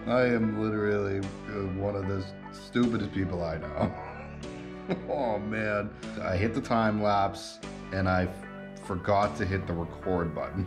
I am literally one of the stupidest people I know. Oh man. I hit the time lapse and I forgot to hit the record button.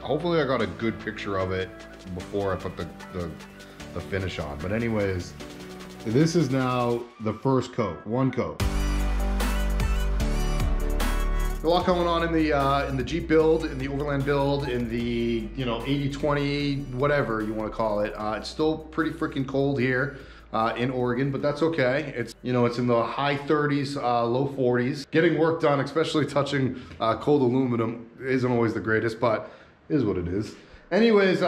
Hopefully I got a good picture of it before I put the finish on. But anyways, this is now the first coat, one coat. A lot going on in the Jeep build, in the Overland build, in the 80-20, whatever you want to call it. It's still pretty freaking cold here in Oregon, but that's okay. It's it's in the high 30s, low 40s. Getting work done, especially touching cold aluminum, isn't always the greatest, but it is what it is. Anyways,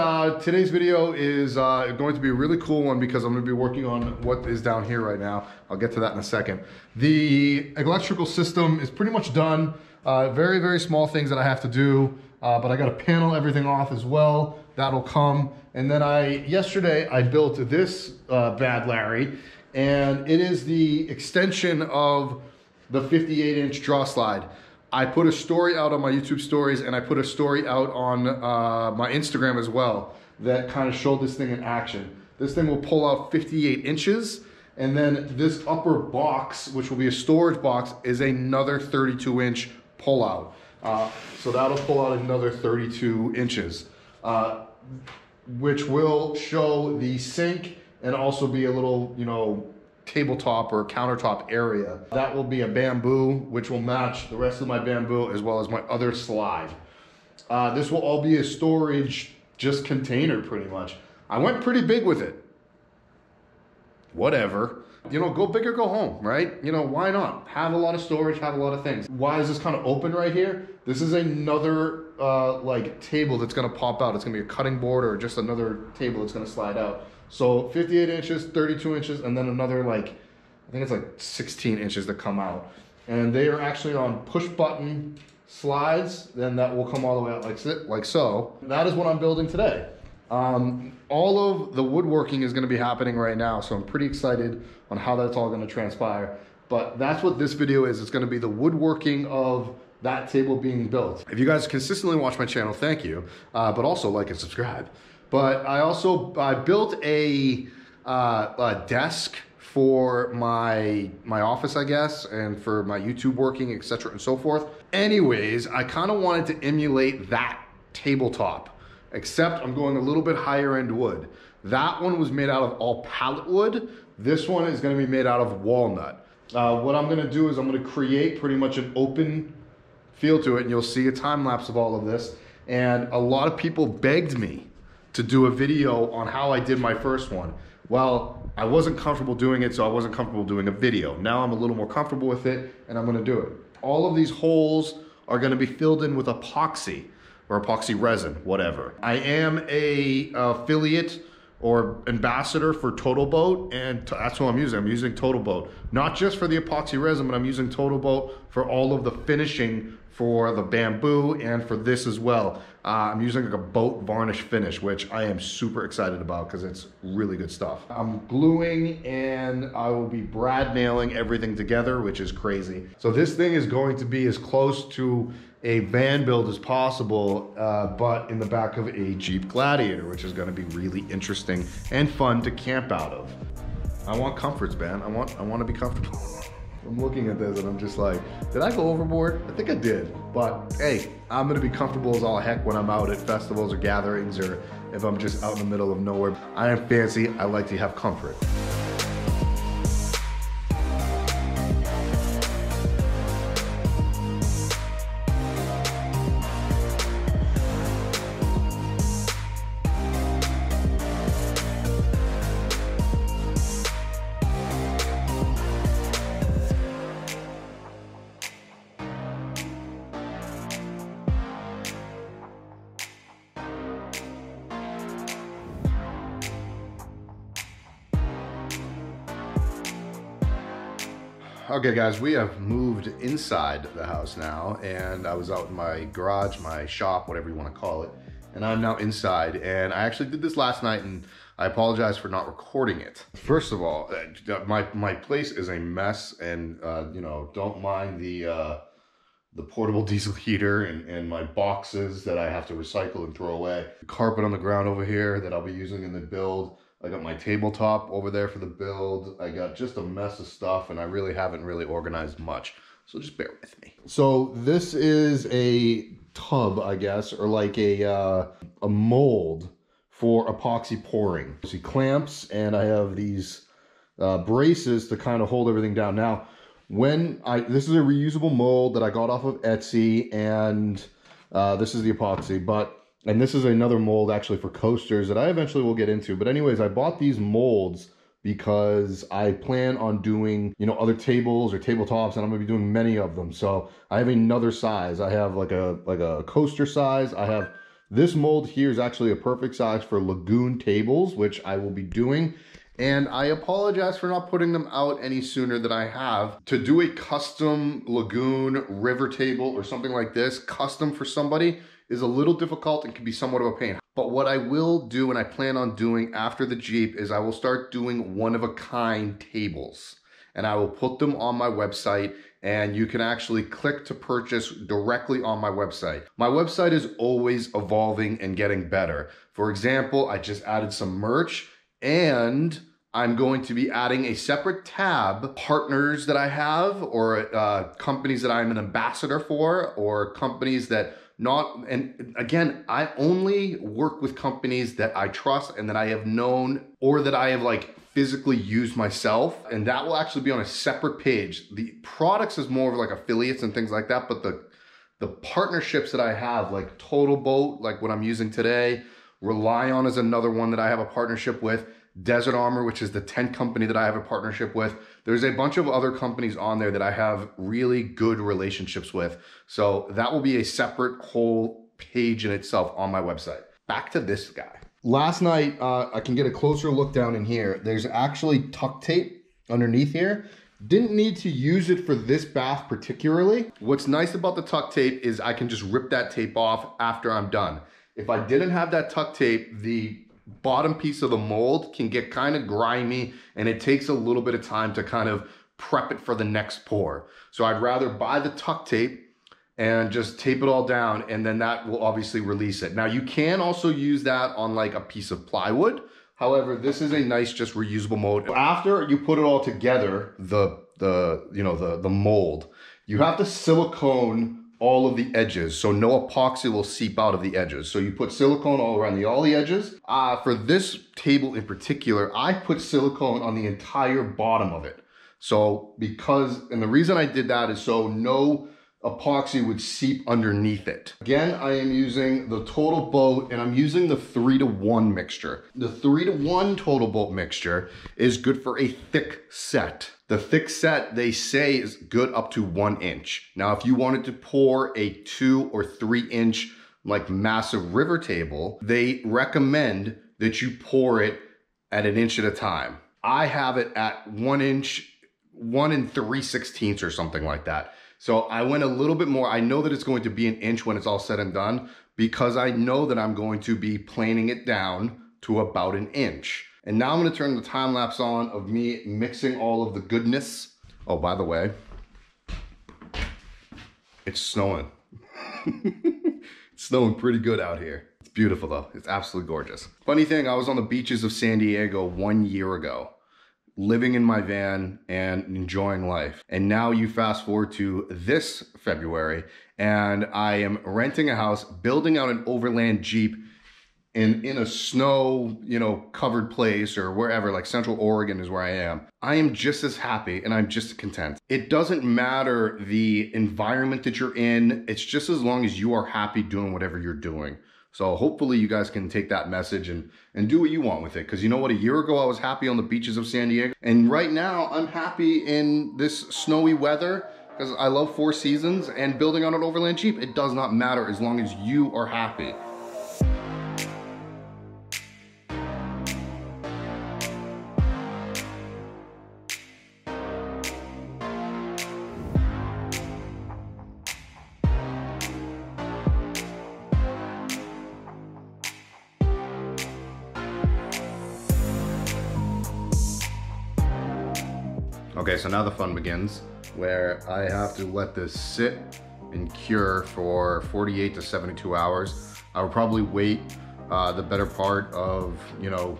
today's video is going to be a really cool one because I'm going to be working on what is down here right now. I'll get to that in a second. The electrical system is pretty much done. Very, very small things that I have to do, but I got to panel everything off as well. That'll come. And then yesterday I built this bad Larry, and it is the extension of the 58-inch draw slide. I put a story out on my YouTube stories, and I put a story out on my Instagram as well that kind of showed this thing in action. This thing will pull out 58 inches, and then this upper box, which will be a storage box, is another 32-inch pull out. So that'll pull out another 32 inches, which will show the sink and also be a little, tabletop or countertop area. That will be a bamboo, which will match the rest of my bamboo as well as my other slide. This will all be a storage just container pretty much. I went pretty big with it. Whatever. Go big or go home, right? Why not? Have a lot of storage, have a lot of things. Why is this kind of open right here? This is another table that's gonna pop out. It's gonna be a cutting board or just another table that's gonna slide out. So 58 inches, 32 inches, and then another I think it's 16 inches that come out. And they are actually on push button slides, then that will come all the way out like so. That is what I'm building today. All of the woodworking is going to be happening right now, so I'm pretty excited on how that's all going to transpire. But that's what this video is. It's going to be the woodworking of that table being built. If you guys consistently watch my channel, thank you. But also like and subscribe. But I built a desk for my office, I guess, and for my YouTube working, etc. and so forth. Anyways, I kind of wanted to emulate that tabletop. Except I'm going a little bit higher end wood. That one was made out of all pallet wood. This one is gonna be made out of walnut. What I'm gonna do is I'm gonna create pretty much an open feel to it, and you'll see a time lapse of all of this. And a lot of people begged me to do a video on how I did my first one. Well, I wasn't comfortable doing it, so I wasn't comfortable doing a video. Now I'm a little more comfortable with it, and I'm gonna do it. All of these holes are gonna be filled in with epoxy, or epoxy resin, whatever. I am a affiliate or ambassador for Total Boat, and that's what I'm using. I'm using Total Boat. Not just for the epoxy resin, but I'm using Total Boat for all of the finishing for the bamboo and for this as well. I'm using a boat varnish finish, which I am super excited about because it's really good stuff. I'm gluing and I will be brad nailing everything together, which is crazy. So this thing is going to be as close to a van build as possible, but in the back of a Jeep Gladiator, which is gonna be really interesting and fun to camp out of. I want comforts, man. I want to be comfortable. I'm looking at this and I'm just like, did I go overboard? I think I did, but hey, I'm gonna be comfortable as all heck when I'm out at festivals or gatherings, or if I'm just out in the middle of nowhere. I am fancy, I like to have comfort. Okay guys, we have moved inside the house now, and I was out in my garage, my shop, whatever you want to call it, and I'm now inside. And I actually did this last night, and I apologize for not recording it. First of all, my place is a mess, and you know, don't mind the the portable diesel heater and my boxes that I have to recycle and throw away. The carpet on the ground over here that I'll be using in the build. I got my tabletop over there for the build. I got just a mess of stuff, and I really haven't organized much. So just bear with me. So this is a tub, I guess, or like a mold for epoxy pouring. See clamps, and I have these braces to kind of hold everything down. Now, this is a reusable mold that I got off of Etsy, and this is the epoxy, and this is another mold actually for coasters that I eventually will get into. But anyways, I bought these molds because I plan on doing, you know, other tables or tabletops, and I'm gonna be doing many of them. So I have another size. I have like a coaster size. I have this mold here is actually a perfect size for lagoon tables, which I will be doing. And I apologize for not putting them out any sooner than I have. To do a custom lagoon river table or something like this, custom for somebody, is a little difficult and can be somewhat of a pain. But what I will do, and I plan on doing after the Jeep, is I will start doing one-of-a-kind tables. And I will put them on my website, and you can actually click to purchase directly on my website. My website is always evolving and getting better. For example, I just added some merch, and I'm going to be adding a separate tab, partners that I have, or companies that I'm an ambassador for, or companies that and again, I only work with companies that I trust and that I have known, or that I have like physically used myself, and that will actually be on a separate page. The products is more of like affiliates and things like that, but the partnerships that I have, like Total Boat, like what I'm using today, Rely On is another one that I have a partnership with, Desert Armor, which is the tent company that I have a partnership with. There's a bunch of other companies on there that I have really good relationships with. So that will be a separate whole page in itself on my website. Back to this guy. Last night, I can get a closer look down in here. There's actually tuck tape underneath here. Didn't need to use it for this bath particularly. What's nice about the tuck tape is I can just rip that tape off after I'm done. If I didn't have that tuck tape, the bottom piece of the mold can get kind of grimy, and it takes a little bit of time to kind of prep it for the next pour. So I'd rather buy the tuck tape and just tape it all down, and then that will obviously release it. Now you can also use that on like a piece of plywood. However, this is a nice just reusable mold. After you put it all together, the mold, you have to silicone all of the edges, so no epoxy will seep out of the edges. So you put silicone all around all the edges. For this table in particular, I put silicone on the entire bottom of it. So and the reason I did that is so no epoxy would seep underneath it. Again, I am using the Total Boat, and I'm using the 3-to-1 mixture. The 3-to-1 Total Boat mixture is good for a thick set. The thick set, they say, is good up to 1 inch. Now, if you wanted to pour a 2 or 3 inch, like massive river table, they recommend that you pour it at 1 inch at a time. I have it at 1 inch, 1 3/16 or something like that. So I went a little bit more. I know that it's going to be 1 inch when it's all said and done, because I know that I'm going to be planing it down to about 1 inch. And now I'm gonna turn the time lapse on of me mixing all of the goodness. Oh, by the way, it's snowing. It's snowing pretty good out here. It's beautiful though, it's absolutely gorgeous. Funny thing, I was on the beaches of San Diego 1 year ago, living in my van and enjoying life. And now you fast forward to this February, and I am renting a house, building out an overland Jeep in a snow, covered place, or wherever, like Central Oregon is where I am. I am just as happy, and I'm just content. It doesn't matter the environment that you're in. It's just as long as you are happy doing whatever you're doing. So hopefully you guys can take that message and do what you want with it. Because you know what? A year ago, I was happy on the beaches of San Diego. And right now, I'm happy in this snowy weather, because I love 4 seasons, and building on an overland Jeep. It does not matter as long as you are happy. Okay, so now the fun begins, where I have to let this sit and cure for 48 to 72 hours. I would probably wait the better part of, you know,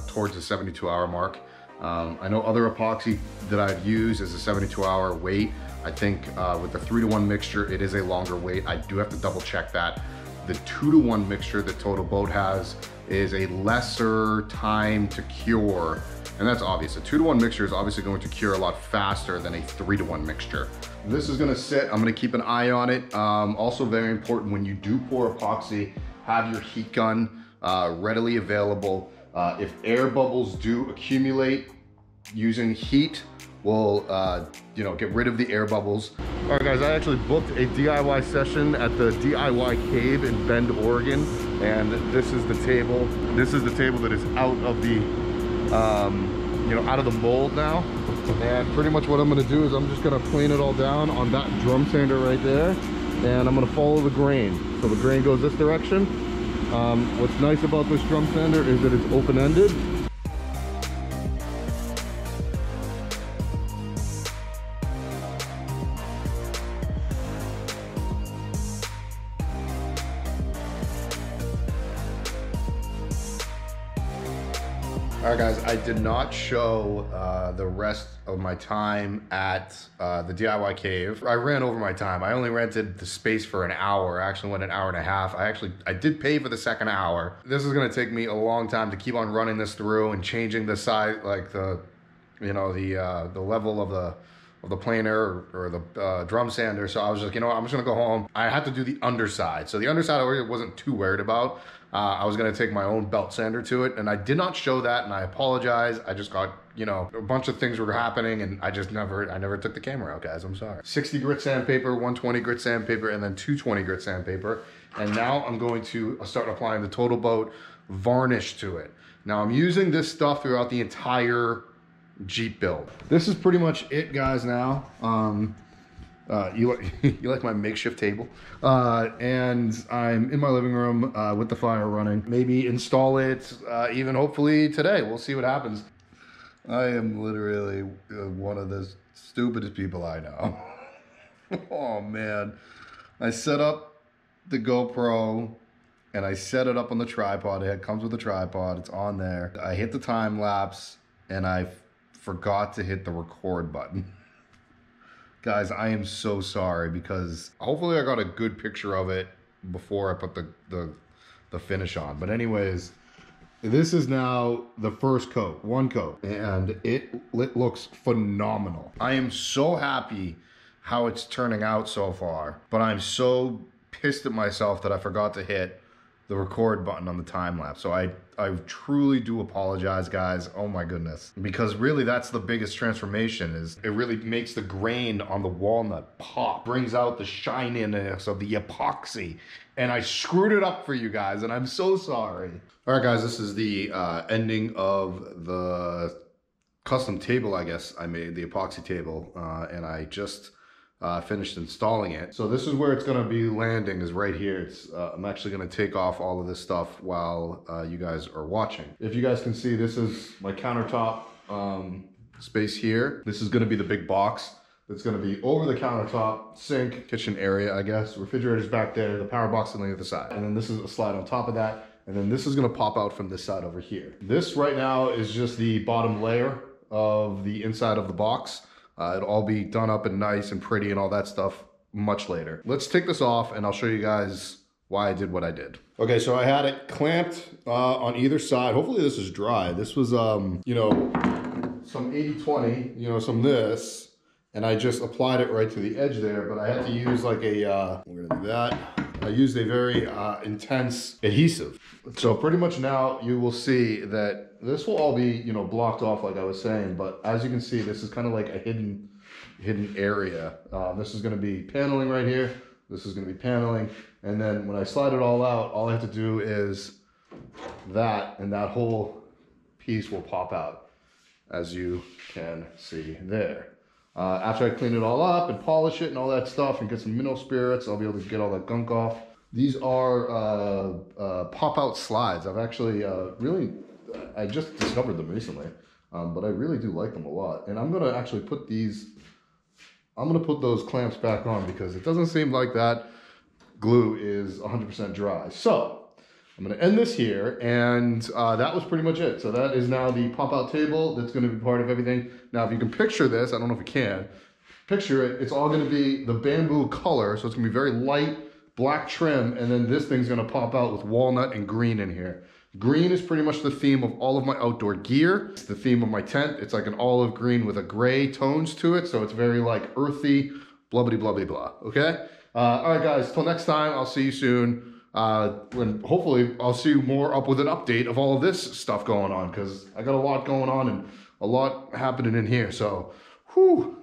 towards the 72-hour mark. I know other epoxy that I've used is a 72-hour wait. I think with the 3-to-1 mixture, it is a longer wait. I do have to double check that. The 2-to-1 mixture that Total Boat has is a lesser time to cure. And that's obvious. A 2-to-1 mixture is obviously going to cure a lot faster than a 3-to-1 mixture. This is gonna sit, I'm gonna keep an eye on it. Also very important, when you do pour epoxy, have your heat gun readily available. If air bubbles do accumulate, using heat will you know, get rid of the air bubbles. All right guys, I actually booked a DIY session at the DIY Cave in Bend, Oregon. And this is the table. This is the table that is out of the, you know, out of the mold now. And pretty much what I'm gonna do is I'm just gonna plane it all down on that drum sander right there. And I'm gonna follow the grain. So the grain goes this direction. What's nice about this drum sander is that it's open-ended. All right guys, I did not show the rest of my time at the DIY Cave. I ran over my time. I only rented the space for an hour. I actually went an hour and a half. I did pay for the second hour. This is gonna take me a long time to keep on running this through and changing the size, like the, you know, the level of the planer or the drum sander. So I was just, you know what, I'm just gonna go home. I had to do the underside. So the underside I wasn't too worried about. I was gonna take my own belt sander to it, and I did not show that, and I apologize. I just got, you know, a bunch of things were happening, and I never took the camera out, guys, I'm sorry. 60 grit sandpaper, 120 grit sandpaper, and then 220 grit sandpaper. And now I'm going to start applying the Total Boat varnish to it. Now I'm using this stuff throughout the entire Jeep build. This is pretty much it, guys, now. You like my makeshift table? And I'm in my living room with the fire running. Maybe install it even hopefully today. We'll see what happens. I am literally one of the stupidest people I know. Oh man. I set up the GoPro and I set it up on the tripod. It comes with a tripod. It's on there. I hit the time lapse and I forgot to hit the record button. Guys, I am so sorry, because hopefully I got a good picture of it before I put the finish on. But anyways, this is now the first coat, one coat, and it looks phenomenal. I am so happy how it's turning out so far, but I'm so pissed at myself that I forgot to hit the record button on the time lapse. So I truly do apologize, guys. Oh my goodness. Because really that's the biggest transformation, is it really makes the grain on the walnut pop, brings out the shininess of the epoxy. And I screwed it up for you guys, and I'm so sorry. All right, guys, this is the ending of the custom table, I guess I made, the epoxy table, and I just finished installing it. So this is where it's gonna be landing, is right here. It's I'm actually gonna take off all of this stuff while you guys are watching. If you guys can see, this is my countertop space here. This is gonna be the big box that's gonna be over the countertop, sink, kitchen area, I guess. Refrigerator's back there, the power box on the other side. And then this is a slide on top of that. And then this is gonna pop out from this side over here. This right now is just the bottom layer of the inside of the box. It'll all be done up and nice and pretty and all that stuff much later. Let's take this off and I'll show you guys why I did what I did. Okay, so I had it clamped on either side. Hopefully this is dry. This was, you know, some 80-20, you know, some this, and I just applied it right to the edge there, but I had to use like a, we're gonna do that. I used a very intense adhesive. So pretty much now you will see that this will all be, you know, blocked off like I was saying, but as you can see, this is kind of like a hidden area. This is gonna be paneling right here. This is gonna be paneling. And then when I slide it all out, all I have to do is that, and that whole piece will pop out, as you can see there. After I clean it all up and polish it and all that stuff and get some mineral spirits, I'll be able to get all that gunk off. These are pop-out slides. I've actually I just discovered them recently, but I really do like them a lot. And I'm gonna actually put these I'm gonna put those clamps back on because it doesn't seem like that glue is 100% dry. So I'm gonna end this here, and that was pretty much it. So that is now the pop-out table that's gonna be part of everything. Now, if you can picture this, I don't know if you can, picture it, it's all gonna be the bamboo color, so it's gonna be very light, black trim, and then this thing's gonna pop out with walnut and green in here. Green is pretty much the theme of all of my outdoor gear. It's the theme of my tent. It's like an olive green with a gray tones to it, so it's very like earthy, blubbity blubbity blah, okay? All right, guys, till next time, I'll see you soon. When hopefully I'll see you more up with an update of all of this stuff going on, because I got a lot going on and a lot happening in here, so whew.